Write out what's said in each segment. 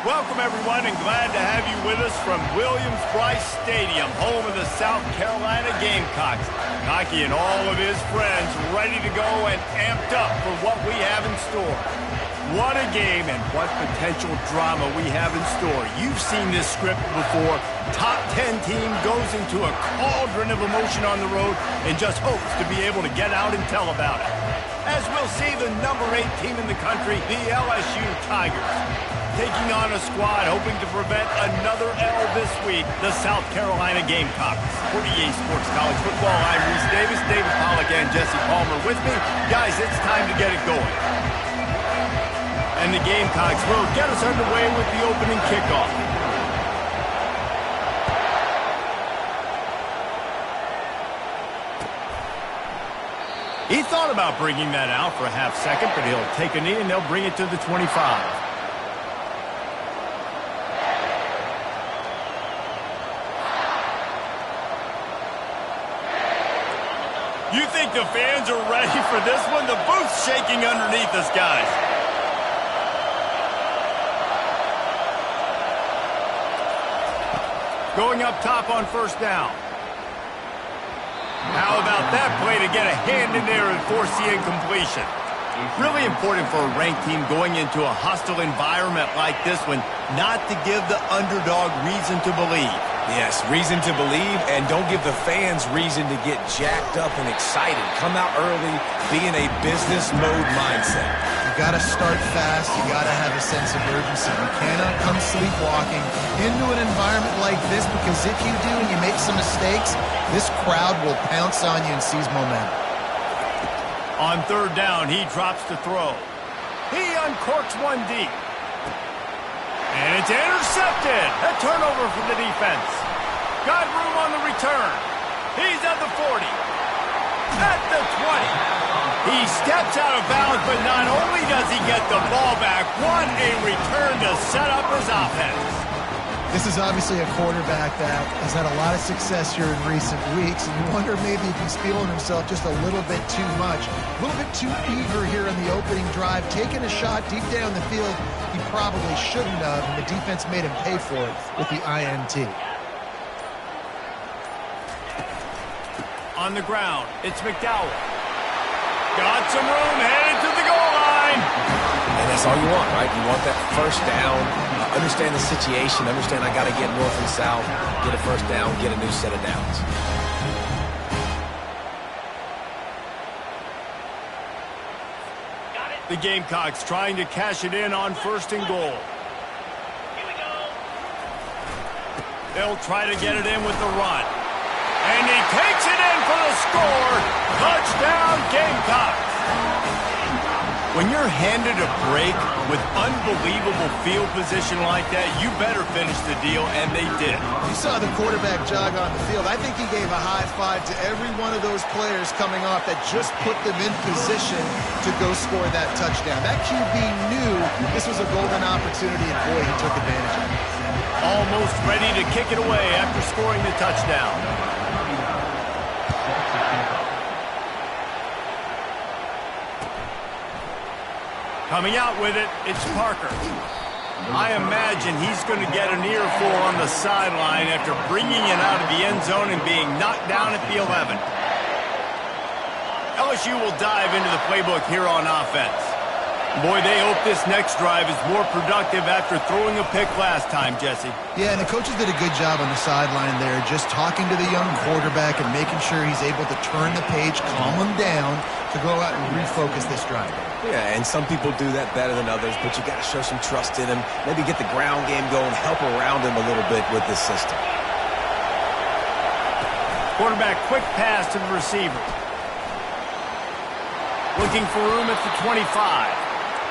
Welcome, everyone, and glad to have you with us from Williams-Brice Stadium, home of the South Carolina Gamecocks. Hockey and all of his friends ready to go and amped up for what we have in store. What a game and what potential drama we have in store. You've seen this script before. Top 10 team goes into a cauldron of emotion on the road and just hopes to be able to get out and tell about it. As we'll see the number 8 team in the country, the LSU Tigers, taking on a squad hoping to prevent another L this week, the South Carolina Gamecocks. For EA Sports College Football, I'm Reese Davis, David Pollack, and Jesse Palmer with me. Guys, it's time to get it going. And the Gamecocks will get us underway with the opening kickoff. He thought about bringing that out for a half second, but he'll take a knee and they'll bring it to the 25. You think the fans are ready for this one? The booth's shaking underneath us, guys. Going up top on first down. How about that play to get a hand in there and force the incompletion? Really important for a ranked team going into a hostile environment like this one, not to give the underdog reason to believe. Yes, reason to believe, and don't give the fans reason to get jacked up and excited. Come out early, be in a business mode mindset. You got to start fast. You got to have a sense of urgency. You cannot come sleepwalking into an environment like this, because if you do and you make some mistakes, this crowd will pounce on you and seize momentum. On third down, he drops to throw. He uncorks one deep. And it's intercepted. A turnover for the defense. Got room on the return. He's at the 40. At the 20. He steps out of bounds, but not only does he get the ball back, what a return to set up his offense. This is obviously a quarterback that has had a lot of success here in recent weeks, and you wonder maybe if he's feeling himself just a little bit too much, a little bit too eager here in the opening drive, taking a shot deep down the field he probably shouldn't have, and the defense made him pay for it with the INT. On the ground, it's McDowell. Got some room, headed to the goal line. And that's all you want, right? You want that first down, understand the situation, understand I got to get north and south, get a first down, get a new set of downs. The Gamecocks trying to cash it in on first and goal. They'll try to get it in with the run. And he takes it in for the score. Touchdown, Gamecocks. When you're handed a break with unbelievable field position like that, you better finish the deal, and they did. You saw the quarterback jog on the field. I think he gave a high five to every one of those players coming off that just put them in position to go score that touchdown. That QB knew this was a golden opportunity, and boy, he took advantage of it. Almost ready to kick it away after scoring the touchdown. Coming out with it, it's Parker. I imagine he's going to get an earful on the sideline after bringing it out of the end zone and being knocked down at the 11. LSU will dive into the playbook here on offense. Boy, they hope this next drive is more productive after throwing a pick last time, Jesse. Yeah, and the coaches did a good job on the sideline there, just talking to the young quarterback and making sure he's able to turn the page, calm him down to go out and refocus this drive. Yeah, and some people do that better than others, but you got to show some trust in him, maybe get the ground game going, help around him a little bit with this system. Quarterback quick pass to the receiver. Looking for room at the 25.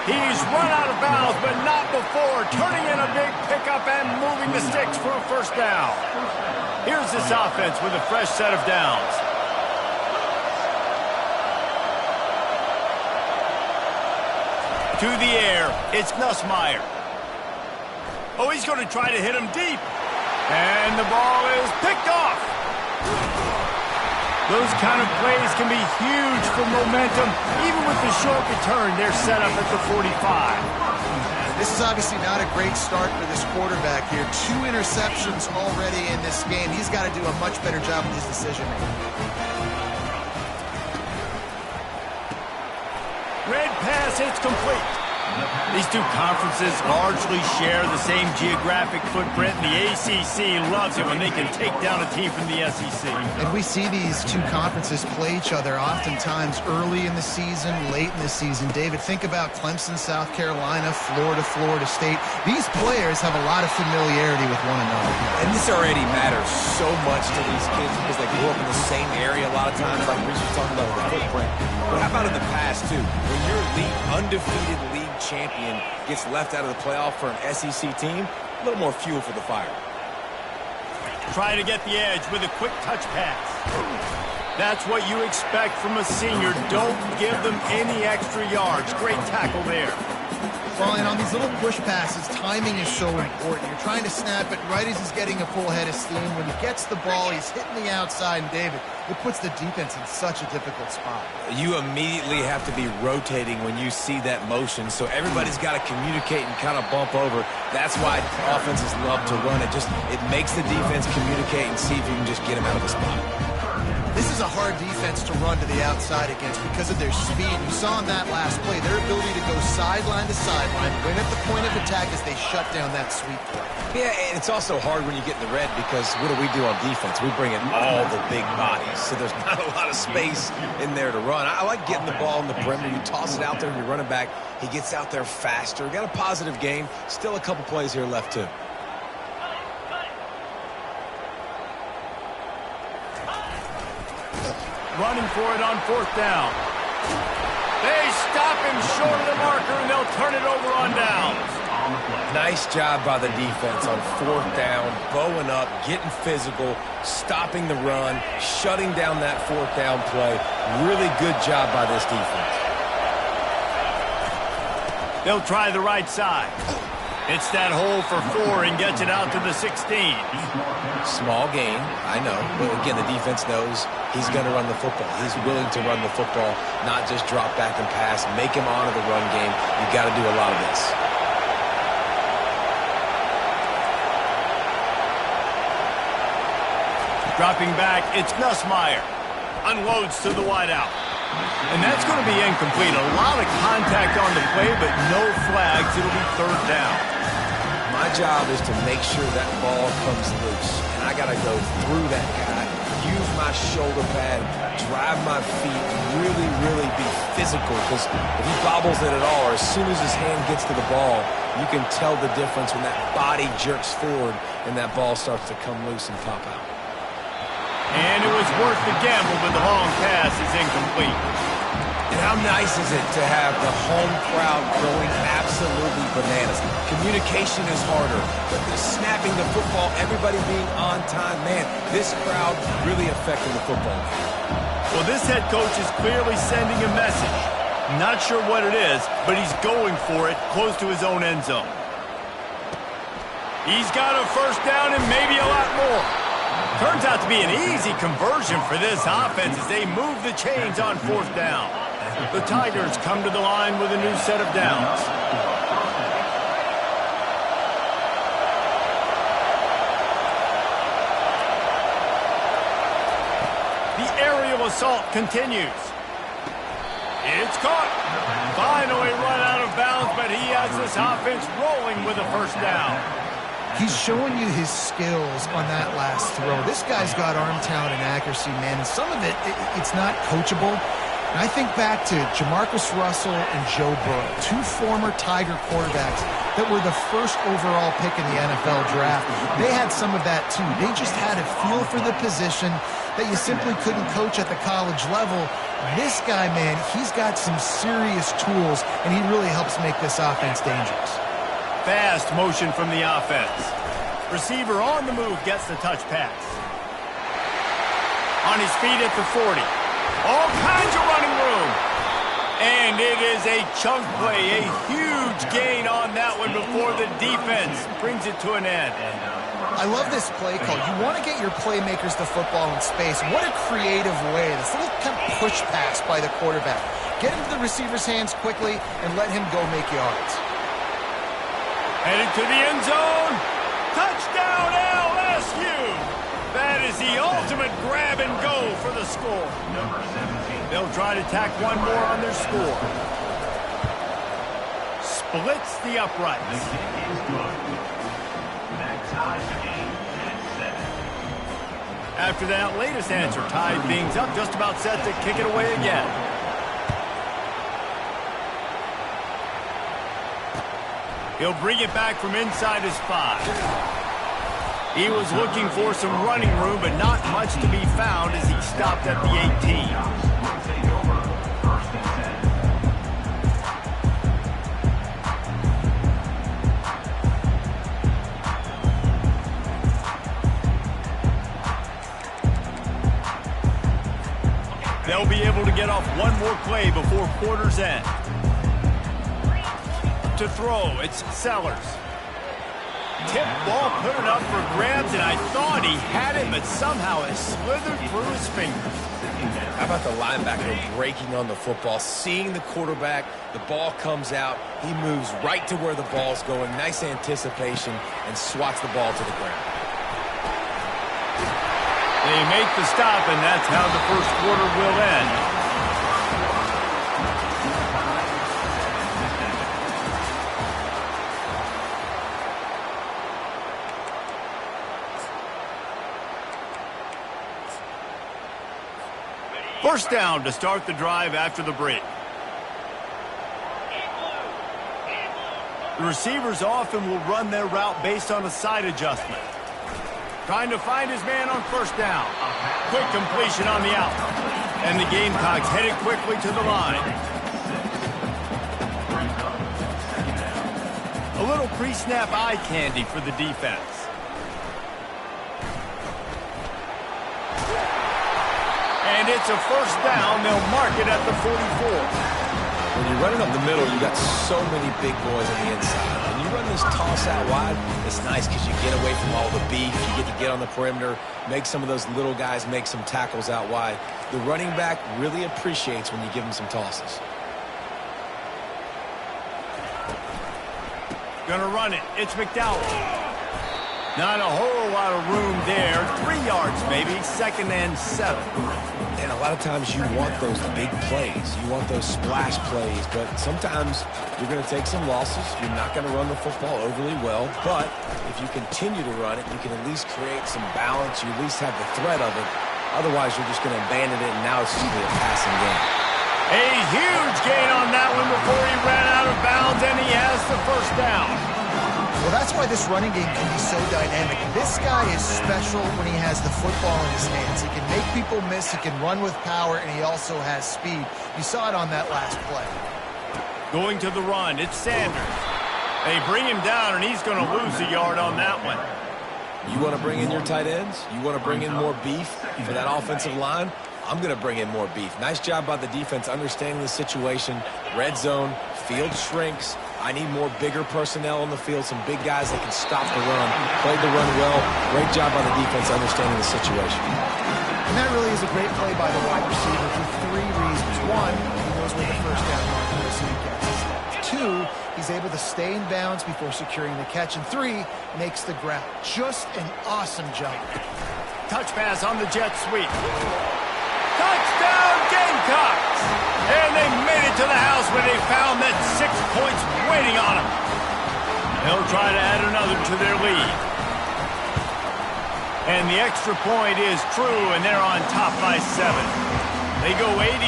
He's run out of bounds, but not before turning in a big pickup and moving the sticks for a first down. Here's this offense with a fresh set of downs. To the air, it's Nussmeier. Oh, he's going to try to hit him deep. And the ball is picked off. Those kind of plays can be huge for momentum. Even with the short return, they're set up at the 45. This is is obviously not a great start for this quarterback here. 2 interceptions already in this game. He's got to do a much better job with his decision-making. Red pass, it's complete. These two conferences largely share the same geographic footprint, and the ACC loves it when they can take down a team from the SEC. And we see these two conferences play each other oftentimes early in the season, late in the season. David, think about Clemson, South Carolina, Florida, Florida State. These players have a lot of familiarity with one another. And this already matters so much to these kids because they grew up in the same area a lot of times, like Reese was talking about with the footprint. But how about in the past, too? When your undefeated league champion gets left out of the playoff for an SEC team, a little more fuel for the fire. Try to get the edge with a quick touch pass. That's what you expect from a senior. Don't give them any extra yards. Great tackle there. Well, and on these little push passes, timing is so important. You're trying to snap it right as he's getting a full head of steam. When he gets the ball, he's hitting the outside, and David, it puts the defense in such a difficult spot. You immediately have to be rotating when you see that motion, so everybody's got to communicate and kind of bump over. That's why offenses love to run it. It makes the defense communicate and see if you can just get him out of the spot. This is a hard defense to run to the outside against because of their speed. You saw in that last play, their ability to go sideline to sideline, win at the point of attack as they shut down that sweep play. Yeah, and it's also hard when you get in the red because what do we do on defense? We bring in all the big bodies, so there's not a lot of space in there to run. I like getting the ball in the perimeter. You toss it out there and you're running back. He gets out there faster. Got a positive game. Still a couple plays here left, too. Running for it on 4th down. They stop him short of the marker, and they'll turn it over on downs. Nice job by the defense on 4th down, bowing up, getting physical, stopping the run, shutting down that 4th down play. Really good job by this defense. They'll try the right side. It's that hole for 4 and gets it out to the 16. Small gain, I know. But again, the defense knows he's going to run the football. He's willing to run the football, not just drop back and pass. Make him honor the run game. You've got to do a lot of this. Dropping back, it's Nussmeier. Unloads to the wideout. And that's going to be incomplete. A lot of contact on the play, but no flags. It'll be 3rd down. My job is to make sure that ball comes loose. And I got to go through that guy, use my shoulder pad, drive my feet, really, really be physical. Because if he bobbles it at all, or as soon as his hand gets to the ball, you can tell the difference when that body jerks forward and that ball starts to come loose and pop out. And it was worth the gamble, but the long pass is incomplete. And how nice is it to have the home crowd going absolutely bananas? Communication is harder, but the snapping the football, everybody being on time, man, this crowd really affecting the football. Well, this head coach is clearly sending a message. Not sure what it is, but he's going for it close to his own end zone. He's got a 1st down and maybe a lot more. Turns out to be an easy conversion for this offense as they move the chains on 4th down. The Tigers come to the line with a new set of downs. The aerial assault continues. It's caught. Finally run out of bounds, but he has this offense rolling with a 1st down. He's showing you his skills on that last throw. This guy's got arm talent and accuracy, man, and some of it's not coachable. And I think back to Jamarcus Russell and Joe Burrow, 2 former Tiger quarterbacks that were the 1st overall pick in the NFL draft. They had some of that, too. They just had a feel for the position that you simply couldn't coach at the college level. This guy, man, he's got some serious tools, and he really helps make this offense dangerous. Fast motion from the offense. Receiver on the move gets the touch pass. On his feet at the 40. All kinds of running room. And it is a chunk play, a huge gain on that one before the defense brings it to an end. I love this play call. You want to get your playmakers the football in space. What a creative way. This little kind of push pass by the quarterback. Get into the receiver's hands quickly and let him go make yards. Headed to the end zone. Touchdown, LSU. That is the ultimate grab and go for the score. They'll try to tack one more on their score. Splits the uprights. After that latest answer tied things up, just about set to kick it away again. He'll bring it back from inside his 5. He was looking for some running room, but not much to be found as he stopped at the 18. They'll be able to get off one more play before quarter's end. To throw, it's Sellers. Tip ball, put it up for grabs, and I thought he had it, but somehow it slithered through his fingers. How about the linebacker breaking on the football, seeing the quarterback, the ball comes out, he moves right to where the ball's going, nice anticipation, and swats the ball to the ground. They make the stop, and that's how the first quarter will end. First down to start the drive after the break. The receivers often will run their route based on a side adjustment. Trying to find his man on first down. Quick completion on the out. And the Gamecocks headed quickly to the line. A little pre-snap eye candy for the defense. And it's a first down. They'll mark it at the 44. When you're running up the middle, you got so many big boys on the inside. When you run this toss out wide, it's nice because you get away from all the beef. You get to get on the perimeter, make some of those little guys make some tackles out wide. The running back really appreciates when you give him some tosses. Gonna run it. It's McDowell. Not a whole lot of room there. 3 yards maybe. 2nd and 7. And a lot of times you want those big plays. You want those splash plays. But sometimes you're going to take some losses. You're not going to run the football overly well. But if you continue to run it, you can at least create some balance. You at least have the threat of it. Otherwise, you're just going to abandon it, and now it's just going to be a passing game. A huge gain on that one before he ran out of bounds, and he has the first down. Well, that's why this running game can be so dynamic. This guy is special when he has the football in his hands. He can make people miss, he can run with power, and he also has speed. You saw it on that last play. Going to the run, it's Sanders. They bring him down, and he's going to lose a yard on that one. You want to bring in your tight ends? You want to bring in more beef for that offensive line? I'm going to bring in more beef. Nice job by the defense understanding the situation. Red zone, field shrinks. I need more bigger personnel on the field, some big guys that can stop the run. Played the run well. Great job by the defense understanding the situation. And that really is a great play by the wide receiver for 3 reasons. 1, he knows where the first down marker is, so he gets it. 2, he's able to stay in bounds before securing the catch. And 3, makes the grab. Just an awesome job. Touch pass on the jet sweep. Touchdown Gamecocks! And they made it to the house when they found that 6 points waiting on them. They'll try to add another to their lead. And the extra point is true, and they're on top by 7. They go 83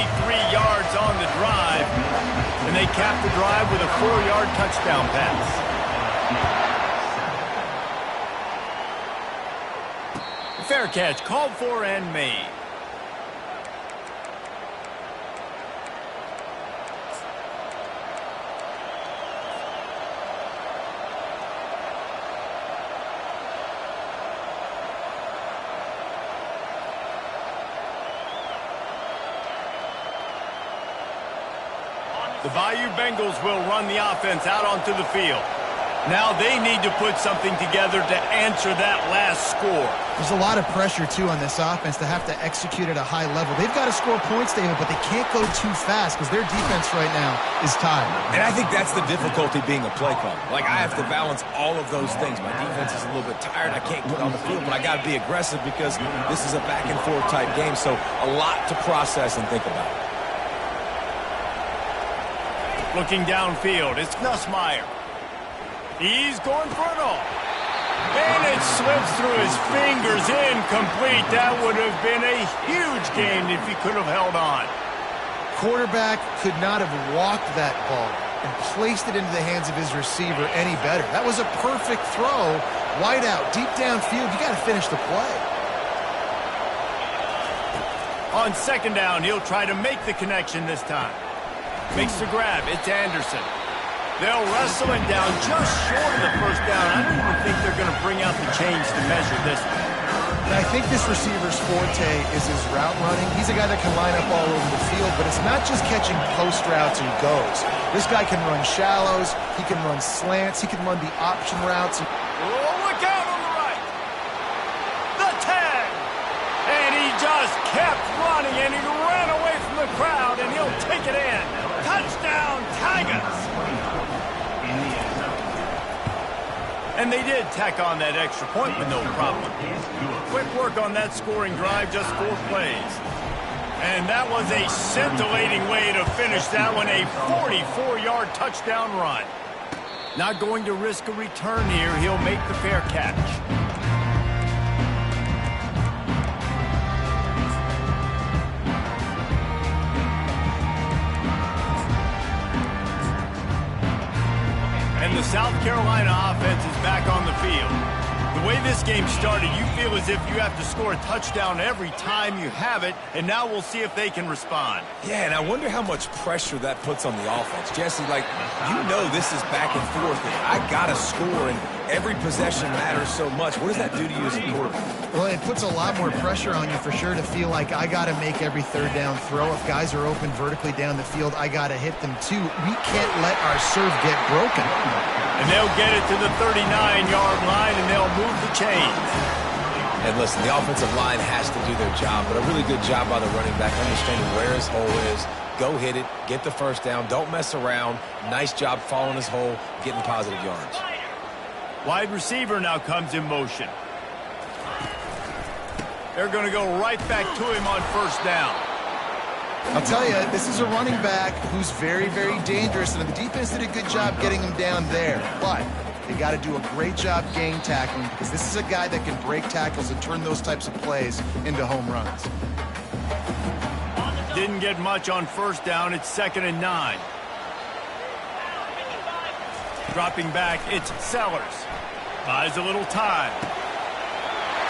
yards on the drive, and they cap the drive with a 4-yard touchdown pass. Fair catch, called for and made. The Bayou Bengals will run the offense out onto the field. Now they need to put something together to answer that last score. There's a lot of pressure, too, on this offense to have to execute at a high level. They've got to score points, David, but they can't go too fast because their defense right now is tired. And I think that's the difficulty being a play caller. Like, I have to balance all of those things. My defense is a little bit tired. I can't get on the field, but I got to be aggressive because this is a back-and-forth type game, so a lot to process and think about. Looking downfield, it's Nussmeier. He's going for it all. And it slips through his fingers, incomplete. That would have been a huge gain if he could have held on. Quarterback could not have walked that ball and placed it into the hands of his receiver any better. That was a perfect throw. Wide out, deep downfield. You got to finish the play. On second down, he'll try to make the connection this time. Makes the grab. It's Anderson. They'll wrestle him down just short of the first down. I don't even think they're going to bring out the chains to measure this one. And I think this receiver's forte is his route running. He's a guy that can line up all over the field, but it's not just catching post routes and goes. This guy can run shallows. He can run slants. He can run the option routes. Oh, look out on the right. The tag. And he just kept running, and he ran away from the crowd, and he'll take it in. Touchdown, Tigers. And they did tack on that extra point with no problem. Quick work on that scoring drive, just 4 plays. And that was a scintillating way to finish that one, a 44-yard touchdown run. Not going to risk a return here. He'll make the fair catch. And the South Carolina offense is back on the field. The way this game started, you feel as if you have to score a touchdown every time you have it, and now we'll see if they can respond. Yeah, and I wonder how much pressure that puts on the offense. Jesse, like, you know this is back and forth. I got to score, and every possession matters so much. What does that do to you as a quarterback? Well, it puts a lot more pressure on you for sure to feel like I got to make every third down throw. If guys are open vertically down the field, I got to hit them too. We can't let our serve get broken. And they'll get it to the 39-yard line, and they'll move the chains. And listen, the offensive line has to do their job, but a really good job by the running back, understanding where his hole is. Go hit it, get the first down, don't mess around. Nice job following his hole, getting positive yards. Wide receiver now comes in motion. They're going to go right back to him on first down. I'll tell you, this is a running back who's very, very dangerous, and the defense did a good job getting him down there. But they got to do a great job game tackling because this is a guy that can break tackles and turn those types of plays into home runs. Didn't get much on first down. It's 2nd and 9. Dropping back, it's Sellers. Buys a little time.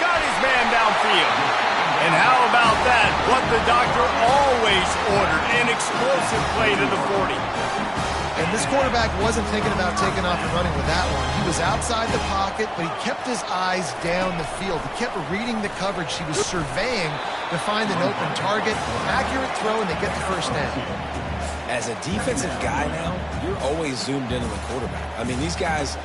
Got his man downfield. And how about that? What the doctor always ordered, an explosive play to the 40. And this quarterback wasn't thinking about taking off and running with that one. He was outside the pocket, but he kept his eyes down the field. He kept reading the coverage. He was surveying to find an open target. Accurate throw, and they get the first down. As a defensive guy now, you're always zoomed in on the quarterback. I mean, these guys,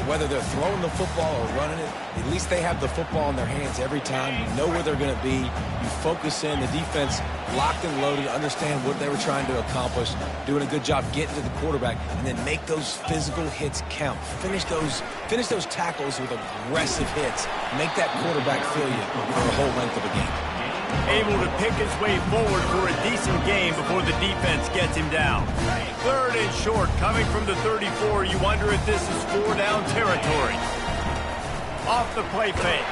whether they're throwing the football or running it, at least they have the football in their hands every time. You know where they're going to be. You focus in. The defense locked and loaded, understand what they were trying to accomplish, doing a good job getting to the quarterback, and then make those physical hits count. Finish those tackles with aggressive hits. Make that quarterback feel you for the whole length of a game. Able to pick his way forward for a decent game before the defense gets him down. 3rd and short, coming from the 34. You wonder if this is 4-down territory. Off the play fake.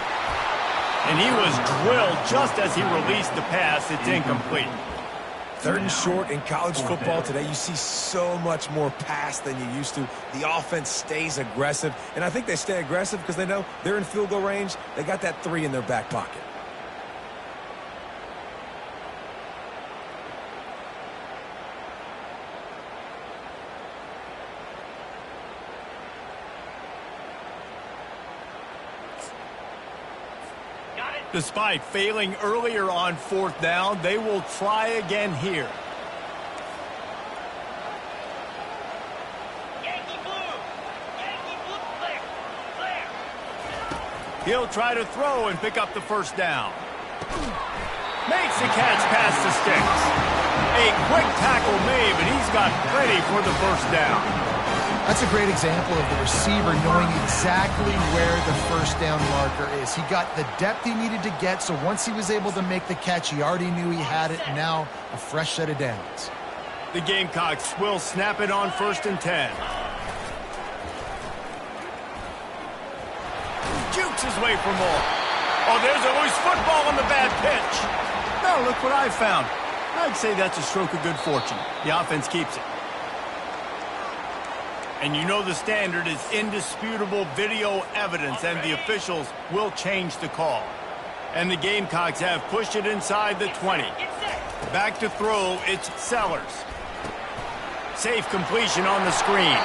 And he was drilled just as he released the pass. It's incomplete. 3rd and short in college football today, you see so much more pass than you used to. The offense stays aggressive, and I think they stay aggressive because they know they're in field goal range. They got that 3 in their back pocket. Despite failing earlier on 4th down, they will try again here. He'll try to throw and pick up the first down. Makes the catch past the sticks. A quick tackle made, but he's got plenty for the first down. That's a great example of the receiver knowing exactly where the first down marker is. He got the depth he needed to get, so once he was able to make the catch, he already knew he had it, and now a fresh set of downs. The Gamecocks will snap it on 1st and 10. Jukes his way for more. Oh, there's a loose football on the bad pitch. Now look what I found. I'd say that's a stroke of good fortune. The offense keeps it. And you know the standard is indisputable video evidence, and the officials will change the call. And the Gamecocks have pushed it inside the 20. Back to throw, it's Sellers. Safe completion on the screen.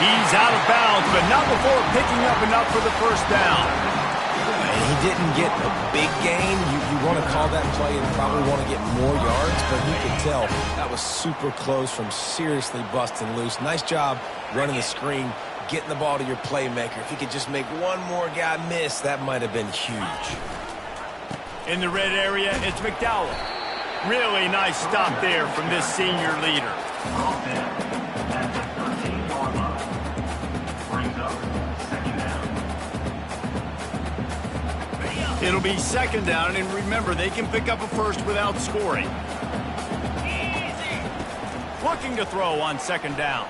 He's out of bounds, but not before picking up enough for the first down. He didn't get a big gain. You want to call that play and probably want to get more yards, but you could tell that was super close from seriously busting loose. Nice job running the screen, getting the ball to your playmaker. If he could just make one more guy miss, that might have been huge. In the red area, it's McDowell. Really nice stop there from this senior leader. It'll be 2nd down, and remember, they can pick up a first without scoring. Looking to throw on 2nd down.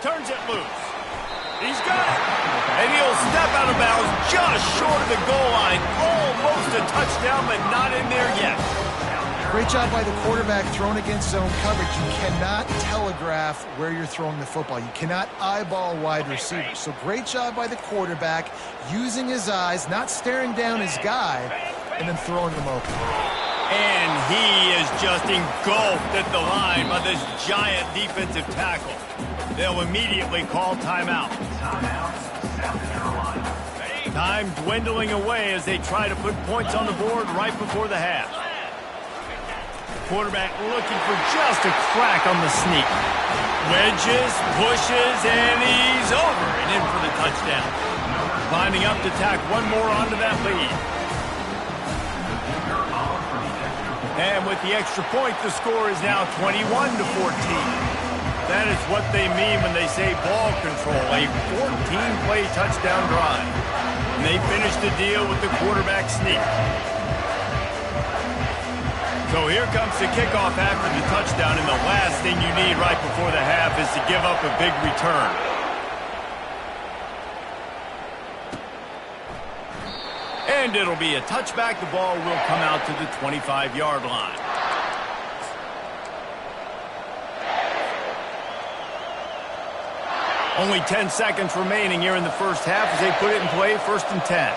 Turns it loose. He's got it. And he'll step out of bounds just short of the goal line. Almost a touchdown, but not in there yet. Great job by the quarterback throwing against zone coverage. You cannot telegraph where you're throwing the football. You cannot eyeball wide receivers. So great job by the quarterback using his eyes, not staring down his guy, and then throwing him open. And he is just engulfed at the line by this giant defensive tackle. They'll immediately call timeout. Time dwindling away as they try to put points on the board right before the half. Quarterback looking for just a crack on the sneak. Wedges, pushes, and he's over and in for the touchdown. Lining up to tack one more onto that lead. And with the extra point, the score is now 21-14. That is what they mean when they say ball control, a 14-play touchdown drive. And they finish the deal with the quarterback sneak. So here comes the kickoff after the touchdown, and the last thing you need right before the half is to give up a big return. And it'll be a touchback. The ball will come out to the 25-yard line. Only 10 seconds remaining here in the first half as they put it in play, 1st and 10.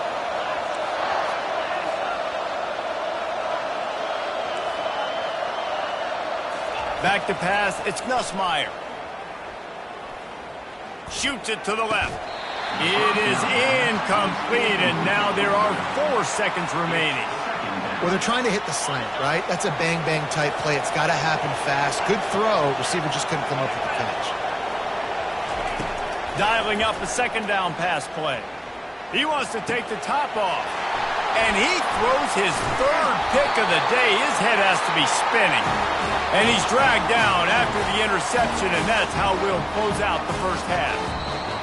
Back to pass, it's Nussmeier. Shoots it to the left. It is incomplete, and now there are 4 seconds remaining. Well, they're trying to hit the slant, right? That's a bang-bang type play. It's got to happen fast. Good throw. Receiver just couldn't come up with the catch. Dialing up a 2nd down pass play. He wants to take the top off. And he throws his 3rd pick of the day. His head has to be spinning. And he's dragged down after the interception, and that's how we'll close out the first half.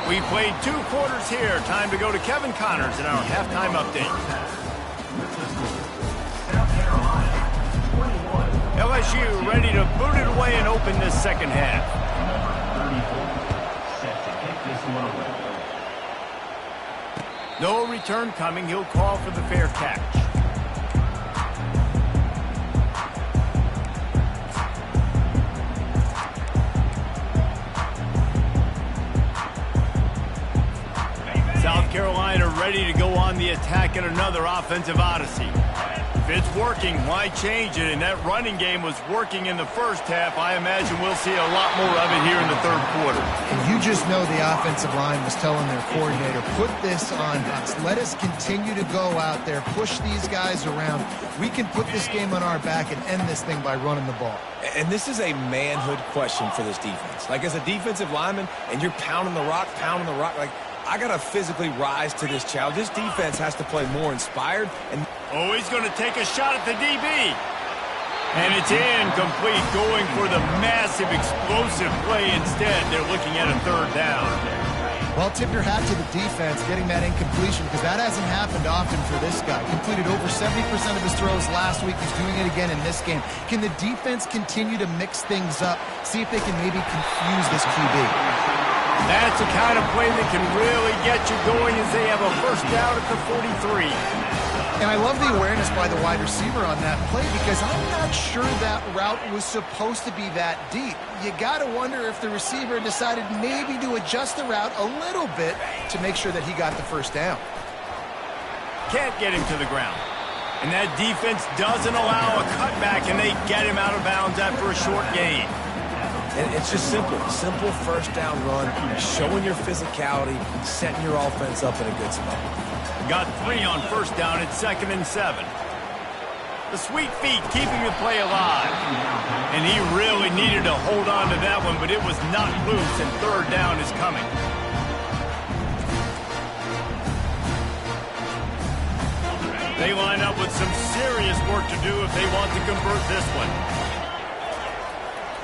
We played 2 quarters here. Time to go to Kevin Connors in our halftime update. LSU ready to boot it away and open this second half. No return coming. He'll call for the fair catch. South Carolina ready to go on the attack in another offensive odyssey. If it's working, why change it? And that running game was working in the first half. I imagine we'll see a lot more of it here in the 3rd quarter. And you just know the offensive line was telling their coordinator, put this on us. Let us continue to go out there, push these guys around. We can put this game on our back and end this thing by running the ball. And this is a manhood question for this defense. Like, as a defensive lineman, and you're pounding the rock, like, I got to physically rise to this challenge. This defense has to play more inspired. And oh, he's going to take a shot at the DB. And it's incomplete, going for the massive explosive play instead. They're looking at a third down. Well, tip your hat to the defense getting that incompletion, because that hasn't happened often for this guy. Completed over 70% of his throws last week. He's doing it again in this game. Can the defense continue to mix things up, see if they can maybe confuse this QB? That's the kind of play that can really get you going as they have a first down at the 43. And I love the awareness by the wide receiver on that play, because I'm not sure that route was supposed to be that deep. You got to wonder if the receiver decided maybe to adjust the route a little bit to make sure that he got the first down. Can't get him to the ground. And that defense doesn't allow a cutback, and they get him out of bounds after a short gain. And it's just simple first down run, showing your physicality, setting your offense up in a good spot. Got 3 on first down at 2nd and 7. The sweet feet keeping the play alive. And he really needed to hold on to that one, but it was not loose, and third down is coming. They line up with some serious work to do if they want to convert this one.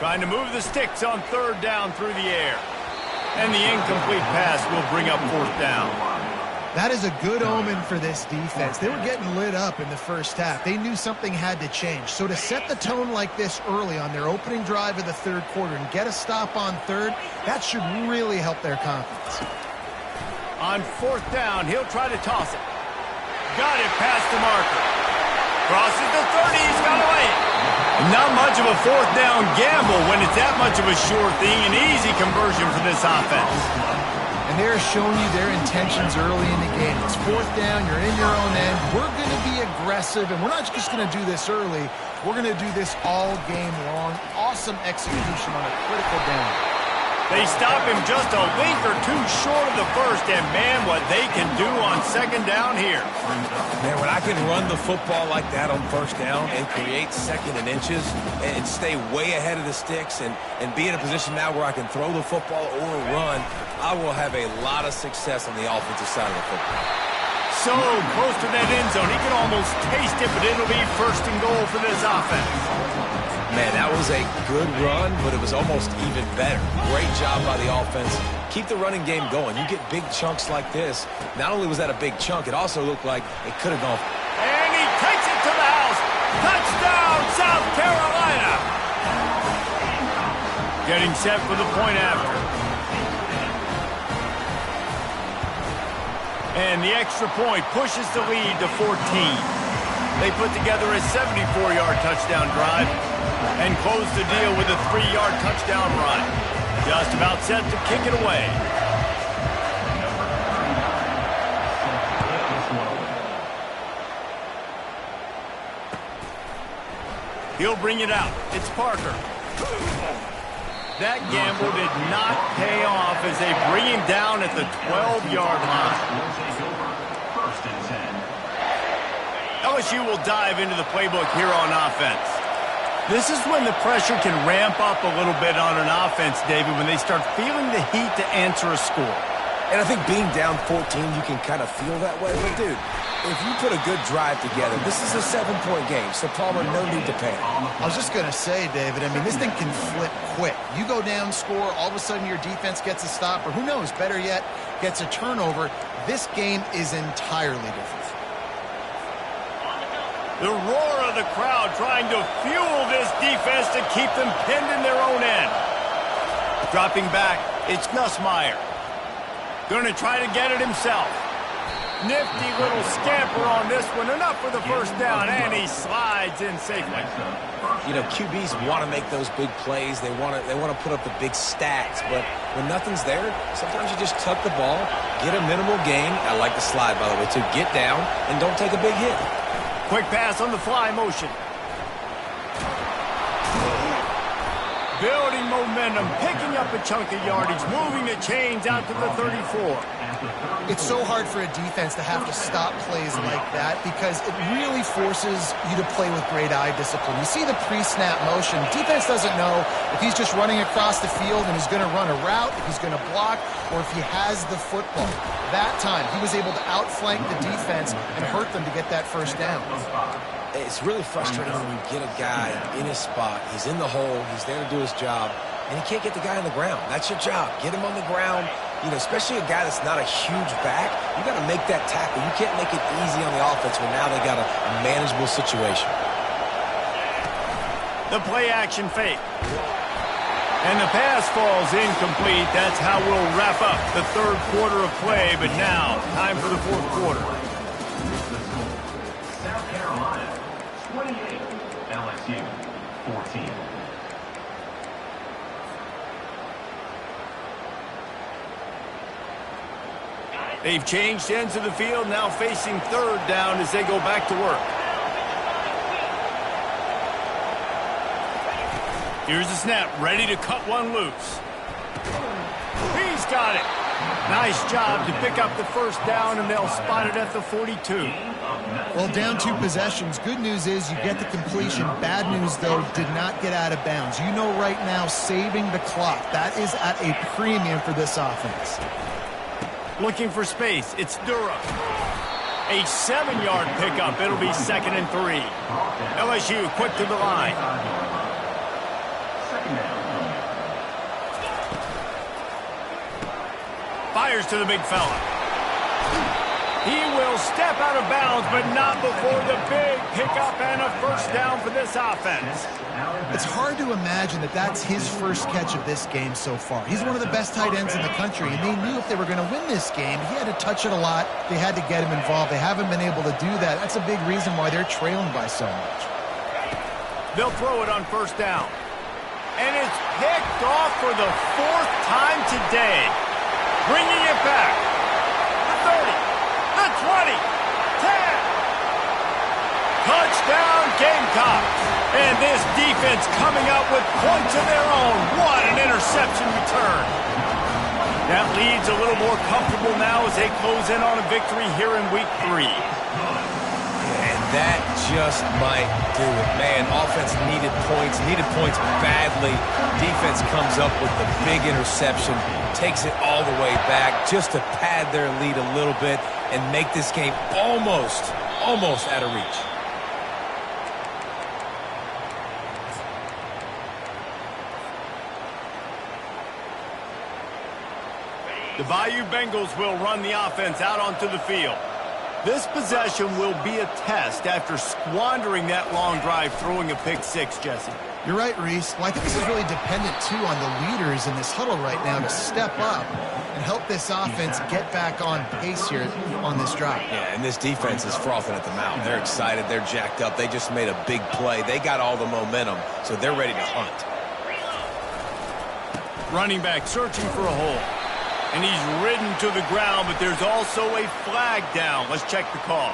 Trying to move the sticks on third down through the air. And the incomplete pass will bring up fourth down. That is a good omen for this defense. They were getting lit up in the first half. They knew something had to change. So to set the tone like this early on their opening drive of the third quarter and get a stop on third, that should really help their confidence. On fourth down, he'll try to toss it. Got it past the marker. Crosses the 30, he's got away. Not much of a fourth down gamble when it's that much of a sure thing, an easy conversion for this offense. And they're showing you their intentions early in the game. It's fourth down, you're in your own end. We're going to be aggressive, and we're not just going to do this early. We're going to do this all game long. Awesome execution on a critical down. They stop him just a link or two short of the first, and man, what they can do on second down here. Man, when I can run the football like that on first down and create second and inches and stay way ahead of the sticks and be in a position now where I can throw the football or run, I will have a lot of success on the offensive side of the football. So close to that end zone, he can almost taste it, but it'll be first and goal for this offense. Man, that was a good run, but it was almost even better. Great job by the offense. Keep the running game going. You get big chunks like this. Not only was that a big chunk, it also looked like it could have gone. And he takes it to the house. Touchdown, South Carolina. Getting set for the point after. And the extra point pushes the lead to 14. They put together a 74-yard touchdown drive and close the deal with a 3-yard touchdown run. Just about set to kick it away. He'll bring it out. It's Parker. That gamble did not pay off as they bring him down at the 12-yard line. LSU will dive into the playbook here on offense. This is when the pressure can ramp up a little bit on an offense, David, when they start feeling the heat to answer a score. And I think being down 14, you can kind of feel that way. But, dude, if you put a good drive together, this is a 7-point game, so Palmer, no need to panic. I was just going to say, David, I mean, this thing can flip quick. You go down, score, all of a sudden your defense gets a stop, or who knows, better yet, gets a turnover. This game is entirely different. The roar of the crowd trying to fuel this defense to keep them pinned in their own end. Dropping back, it's Nussmeier. Going to try to get it himself. Nifty little scamper on this one. Enough for the first down, and he slides in safely. You know, QBs want to make those big plays. They want to put up the big stats. But when nothing's there, sometimes you just tuck the ball, get a minimal gain. I like the slide, by the way, to get down and don't take a big hit. Quick pass on the fly motion. Building momentum, picking up a chunk of yardage, moving the chains out to the 34. It's so hard for a defense to have to stop plays like that because it really forces you to play with great eye discipline. You see the pre-snap motion. Defense doesn't know if he's just running across the field and he's going to run a route, if he's going to block, or if he has the football. That time, he was able to outflank the defense and hurt them to get that first down. It's really frustrating when you get a guy in his spot. He's in the hole. He's there to do his job, and he can't get the guy on the ground. That's your job. Get him on the ground. You know, especially a guy that's not a huge back, you got to make that tackle. You can't make it easy on the offense when now they got a manageable situation. The play action fake. And the pass falls incomplete. That's how we'll wrap up the third quarter of play. But now, time for the fourth quarter. South Carolina, 28. LSU, 14. They've changed ends of the field, now facing third down as they go back to work. Here's the snap, ready to cut one loose. He's got it. Nice job to pick up the first down, and they'll spot it at the 42. Well, down 2 possessions. Good news is you get the completion. Bad news, though, did not get out of bounds. You know right now, saving the clock. That is at a premium for this offense. Looking for space. It's Durham. A 7-yard pickup. It'll be 2nd and 3. LSU quick to the line. Fires to the big fella. He will step out of bounds, but not before the big pickup and a first down for this offense. It's hard to imagine that that's his first catch of this game so far. He's one of the best tight ends in the country, and they knew if they were going to win this game, he had to touch it a lot. They had to get him involved. They haven't been able to do that. That's a big reason why they're trailing by so much. They'll throw it on first down. And it's picked off for the 4th time today. Bringing it back. The 30. The 20. 10. Touchdown Gamecocks. And this defense coming up with points of their own. What an interception return. That leads a little more comfortable now as they close in on a victory here in week 3. And that just might do it. Man, offense needed points badly. Defense comes up with the big interception, takes it all the way back just to pad their lead a little bit and make this game almost out of reach. The Bayou Bengals will run the offense out onto the field. This possession will be a test after squandering that long drive throwing a pick 6, Jesse. You're right, Reese. Well, I think this is really dependent, too, on the leaders in this huddle right now to step up and help this offense get back on pace here on this drive. Yeah, and this defense is frothing at the mouth. They're excited. They're jacked up. They just made a big play. They got all the momentum, so they're ready to hunt. Running back searching for a hole. And he's ridden to the ground, but there's also a flag down. Let's check the call.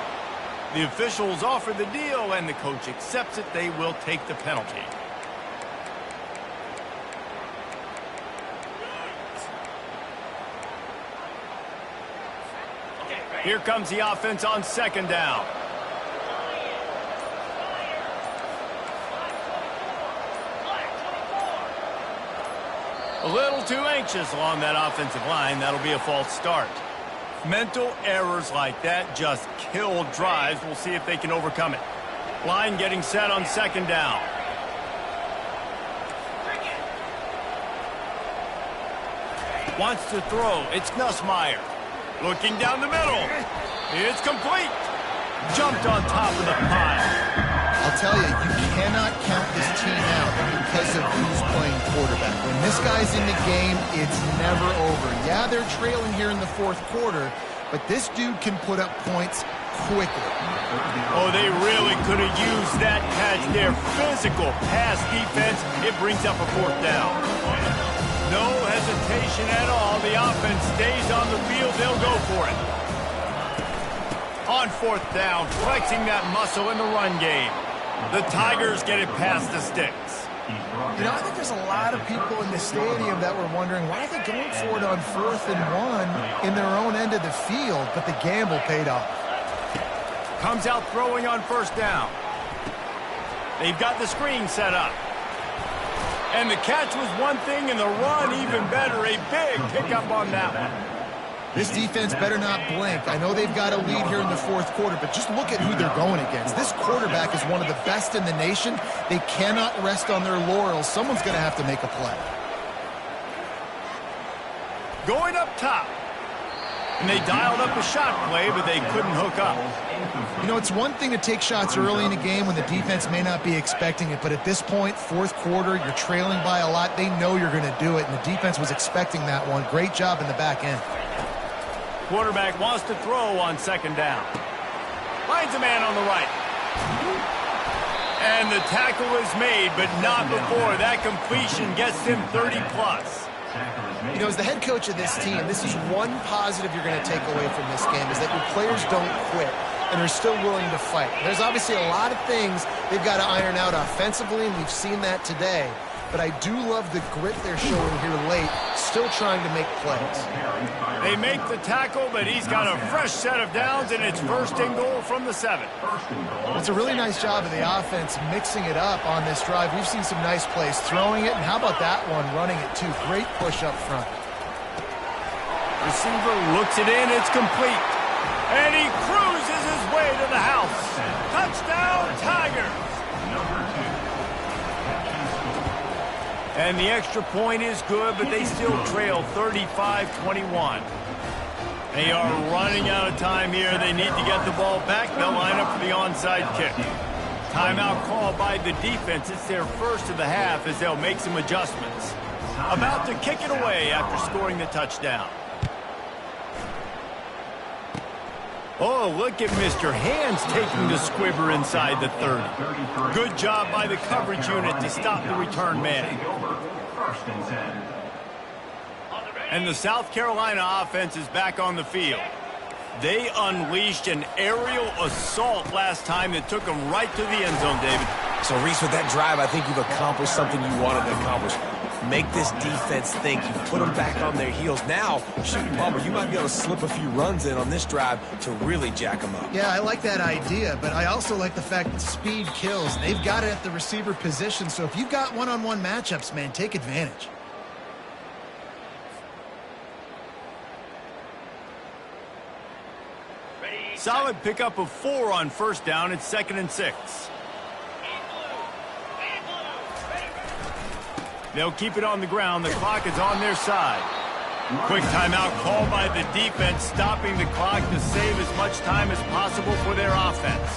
The officials offer the deal, and the coach accepts it. They will take the penalty. Here comes the offense on 2nd down. A little too anxious along that offensive line. That'll be a false start. Mental errors like that just kill drives. We'll see if they can overcome it. Line getting set on 2nd down. Wants to throw. It's Nussmeier. Looking down the middle. It's complete. Jumped on top of the pile. I'll tell you, you cannot count this team out because of who's playing quarterback. When this guy's in the game, it's never over. Yeah, they're trailing here in the 4th quarter, but this dude can put up points quickly. Oh, they really could have used that catch there. Physical pass defense. It brings up a 4th down. No hesitation at all. The offense stays on the field. They'll go for it. On 4th down, flexing that muscle in the run game. The Tigers get it past the sticks. You know, I think there's a lot of people in the stadium that were wondering, why are they going for it on 4th and 1 in their own end of the field? But the gamble paid off. Comes out throwing on 1st down. They've got the screen set up. And the catch was one thing, and the run even better. A big pickup on that one. This defense better not blink. I know they've got a lead here in the 4th quarter, but just look at who they're going against. This quarterback is one of the best in the nation. They cannot rest on their laurels. Someone's going to have to make a play. Going up top. And they dialed up a shot play, but they couldn't hook up. You know, it's one thing to take shots early in a game when the defense may not be expecting it, but at this point, 4th quarter, you're trailing by a lot. They know you're going to do it, and the defense was expecting that one. Great job in the back end. Quarterback wants to throw on 2nd down. Finds a man on the right. And the tackle is made, but not before. That completion gets him 30+. You know, as the head coach of this team, this is one positive you're going to take away from this game, is that your players don't quit and are still willing to fight. There's obviously a lot of things they've got to iron out offensively, and we've seen that today. But I do love the grit they're showing here late, still trying to make plays. They make the tackle, but he's got a fresh set of downs, and it's 1st and goal from the 7. It's a really nice job of the offense mixing it up on this drive. We've seen some nice plays throwing it, and how about that one running it too? Great push up front. Receiver looks it in, it's complete. And he cruises his way to the house. Touchdown, Tigers! And the extra point is good, but they still trail 35-21. They are running out of time here. They need to get the ball back. They'll line up for the onside kick. Timeout called by the defense. It's their first of the half as they'll make some adjustments. About to kick it away after scoring the touchdown. Oh, look at Mr. Hands taking the squibber inside the 30. Good job by the coverage unit to stop the return man. And the South Carolina offense is back on the field. They unleashed an aerial assault last time that took them right to the end zone, David. So, Reese, with that drive, I think you've accomplished something you wanted to accomplish. Make this defense think. You put them back on their heels. Now, shoot, Palmer, you might be able to slip a few runs in on this drive to really jack them up. Yeah, I like that idea, but I also like the fact that speed kills. They've got it at the receiver position, so if you've got one-on-one matchups, man, take advantage. Solid pickup of 4 on 1st down. It's 2nd and 6. They'll keep it on the ground. The clock is on their side. Quick timeout called by the defense, stopping the clock to save as much time as possible for their offense.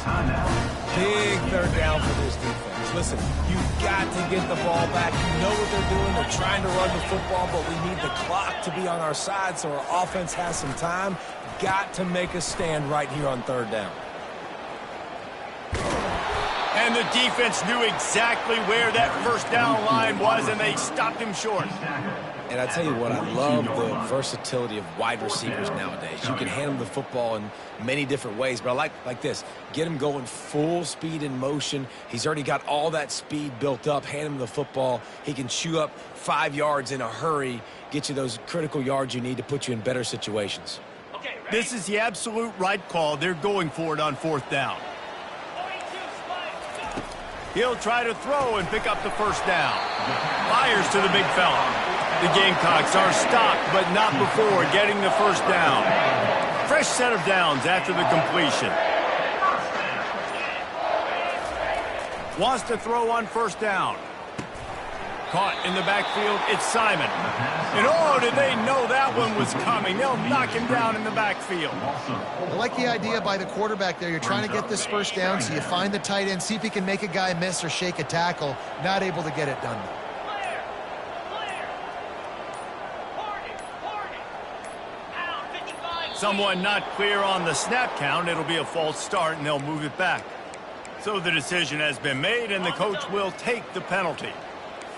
Big 3rd down for this defense. Listen, you've got to get the ball back. You know what they're doing. They're trying to run the football, but we need the clock to be on our side so our offense has some time. Got to make a stand right here on 3rd down. And the defense knew exactly where that 1st down line was, and they stopped him short. And I tell you what, I love the versatility of wide receivers nowadays. You can hand them the football in many different ways, but I like this. Get him going full speed in motion. He's already got all that speed built up. Hand him the football. He can chew up 5 yards in a hurry, get you those critical yards you need to put you in better situations. This is the absolute right call. They're going for it on 4th down. He'll try to throw and pick up the 1st down. Fires to the big fella. The Gamecocks are stopped, but not before getting the 1st down. Fresh set of downs after the completion. Wants to throw on 1st down. Caught in the backfield, it's Simon. And oh, did they know that one was coming. They'll knock him down in the backfield. I like the idea by the quarterback there. You're trying to get this 1st down, so you find the tight end, see if he can make a guy miss or shake a tackle. Not able to get it done. Someone not clear on the snap count. It'll be a false start, and they'll move it back. So the decision has been made, and the coach will take the penalty.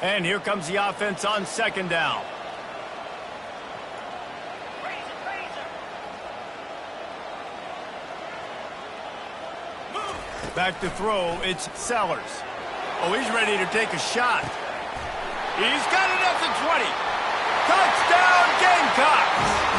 And here comes the offense on 2nd down. Back to throw, it's Sellers. Oh, he's ready to take a shot. He's got it at the 20. Touchdown, Gamecocks!